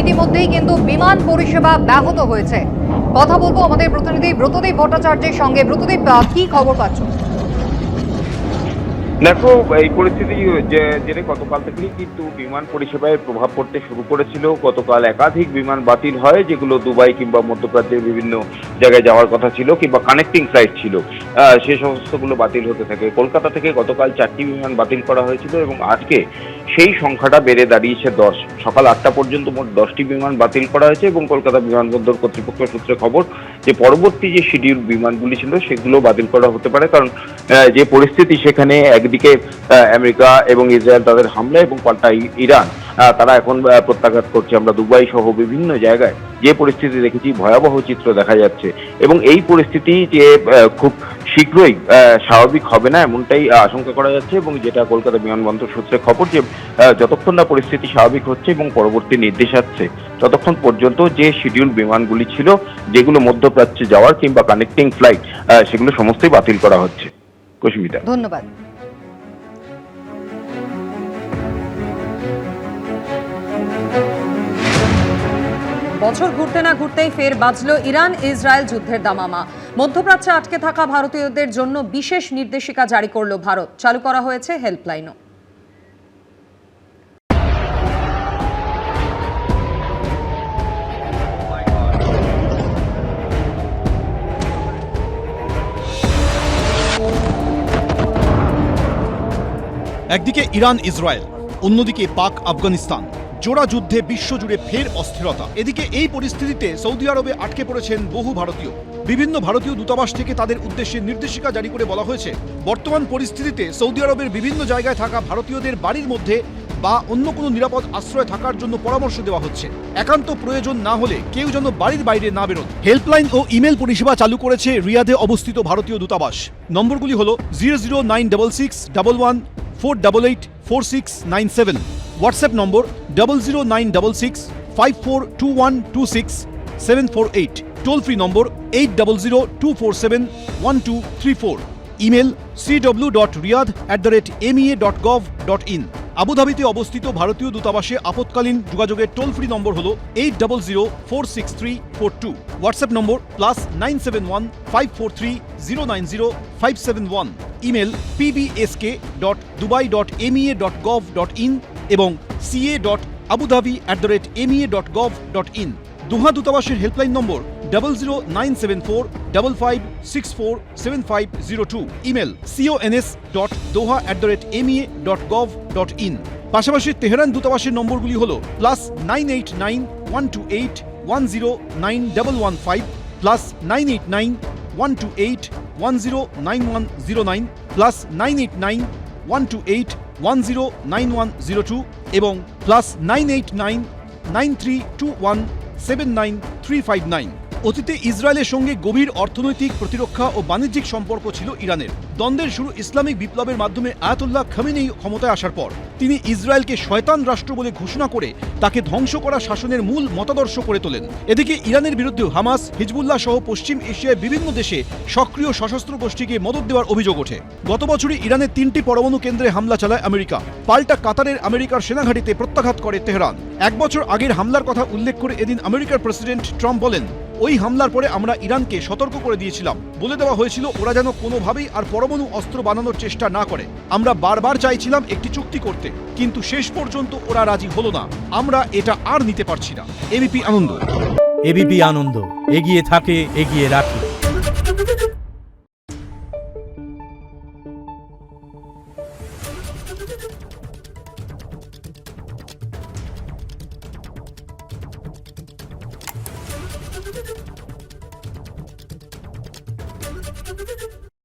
ইতিমধ্যেই কিন্তু বিমান পরিষেবা ব্যাহত হয়েছে। কথা বলবো আমাদের প্রতিনিধি ব্রতদীপ ভট্টাচার্যের সঙ্গে। ব্রতদীপ, কি খবর পাচ্ছ? দেখো, এই পরিস্থিতি জেরে গতকাল থেকেই কিন্তু বিমান পরিষেবায় প্রভাব পড়তে শুরু করেছিল। গতকাল একাধিক বিমান বাতিল হয়, যেগুলো দুবাই কিংবা মধ্যপ্রাচ্যের বিভিন্ন জায়গায় যাওয়ার কথা ছিল কিংবা কানেক্টিং ফ্লাইট ছিল, সে সমস্তগুলো বাতিল হতে থাকে। কলকাতা থেকে গতকাল 4টি বিমান বাতিল করা হয়েছিল এবং আজকে সেই সংখ্যাটা বেড়ে দাঁড়িয়েছে 10। সকাল 8টা পর্যন্ত মোট 10টি বিমান বাতিল করা হয়েছে এবং কলকাতা বিমানবন্দর কর্তৃপক্ষ সূত্রে খবর যে পরবর্তী যে শিডিউল বিমানগুলি ছিল সেগুলো বাতিল করা হতে পারে। কারণ যে পরিস্থিতি সেখানে একদিকে আমেরিকা এবং ইসরায়েল তাদের হামলা এবং পাল্টা ইরান তারা এখন প্রত্যাঘাত করছে। আমরা দুবাই সহ বিভিন্ন জায়গায় যে পরিস্থিতি দেখেছি, ভয়াবহ চিত্র দেখা যাচ্ছে এবং এই পরিস্থিতি যে খুব শীঘ্রই স্বাভাবিক হবে না এমনটাই আশঙ্কা করা যাচ্ছে। এবং যেটা কলকাতা বিমানবন্দর সূত্রে খবর যে যতক্ষণ না পরিস্থিতি স্বাভাবিক হচ্ছে এবং পরবর্তী নির্দেশ আসছে, ততক্ষণ পর্যন্ত যে শিডিউল বিমানগুলি ছিল যেগুলো মধ্যপ্রাচ্যে যাওয়ার কিংবা কানেক্টিং ফ্লাইট, সেগুলো সমস্তই বাতিল করা হচ্ছে। কুসুমিতা, ধন্যবাদ। বছর ঘুরতে না ঘুরতেই ফের বাজলো ইরান ইসরায়েল যুদ্ধের দামামা। মধ্যপ্রাচ্যে আটকে থাকা ভারতীয়দের জন্য বিশেষ নির্দেশিকা জারি করল ভারত। চালু করা হয়েছে হেল্পলাইনও। একদিকে ইরান ইসরায়েল, অন্যদিকে পাক আফগানিস্তান। জোড়া যুদ্ধে বিশ্বজুড়ে ফের অস্থিরতা। এদিকে এই পরিস্থিতিতে সৌদি আরবে আটকে পড়েছেন বহু ভারতীয়। বিভিন্ন ভারতীয় দূতাবাস থেকে তাদের উদ্দেশ্যে নির্দেশিকা জারি করে বলা হয়েছে, বর্তমান পরিস্থিতিতে সৌদি আরবের বিভিন্ন জায়গায় থাকা ভারতীয়দের বাড়ির মধ্যে বা অন্য কোনো নিরাপদ আশ্রয়ে থাকার জন্য পরামর্শ দেওয়া হচ্ছে। একান্ত প্রয়োজন না হলে কেউ যেন বাড়ির বাইরে না বেরোন। হেল্পলাইন ও ইমেল পরিষেবা চালু করেছে রিয়াদে অবস্থিত ভারতীয় দূতাবাস। নম্বরগুলি হল 0096611484697, হোয়াটসঅ্যাপ নম্বর 009665421267448, toll free number 8002471234, email cw.riyadh@mea.gov.in। আবুধাবিতে অবস্থিত ভারতীয় দূতাবাসে আপৎকালীন যোগাযোগের টোল ফ্রি নম্বর হল 80046342, হোয়াটসঅ্যাপ নম্বর +9715430900571, ইমেল pbsk.dubai.mea.gov.in এবং ca.abudhabi@mea.gov.in। দোহা দূতাবাসের হেল্পলাইন নম্বর 0097455647502, ইমেল cons.doha@mea.gov.in। পাশাপাশি তেহরান দূতাবাসের নম্বরগুলি হল +989128109115, +98912810909, +9891281109102 এবং +98993217939। অতীতে ইসরায়েলের সঙ্গে গভীর অর্থনৈতিক, প্রতিরক্ষা ও বাণিজ্যিক সম্পর্ক ছিল ইরানের। দ্বন্দ্বের শুরু ইসলামিক বিপ্লবের মাধ্যমে আয়াতুল্লাহ খামেনেই ক্ষমতায় আসার পর। তিনি ইসরায়েলকে শয়তান রাষ্ট্র বলে ঘোষণা করে তাকে ধ্বংস করা শাসনের মূল মতাদর্শ করে তোলেন। এদিকে ইরানের বিরুদ্ধে হামাস, হিজবুল্লাহ সহ পশ্চিম এশিয়ার বিভিন্ন দেশে সক্রিয় সশস্ত্র গোষ্ঠীকে মদদ দেওয়ার অভিযোগ ওঠে। গত বছরই ইরানের 3টি পরমাণু কেন্দ্রে হামলা চালায় আমেরিকা। পাল্টা কাতারের আমেরিকার সেনাঘাঁটিতে প্রত্যাঘাত করে তেহরান। 1 বছর আগের হামলার কথা উল্লেখ করে এদিন আমেরিকার প্রেসিডেন্ট ট্রাম্প বলেন, ওই হামলার পরে আমরা ইরানকে সতর্ক করে দিয়েছিলাম, বলে দেওয়া হয়েছিল ওরা যেন কোনোভাবেই আর পরমাণু অস্ত্র বানানোর চেষ্টা না করে। আমরা বারবার চাইছিলাম একটি চুক্তি করতে, কিন্তু শেষ পর্যন্ত ওরা রাজি হলো না। আমরা এটা আর নিতে পারছি না। এবিপি আনন্দ। এবিপি আনন্দ, এগিয়ে থাকে, এগিয়ে রাখে।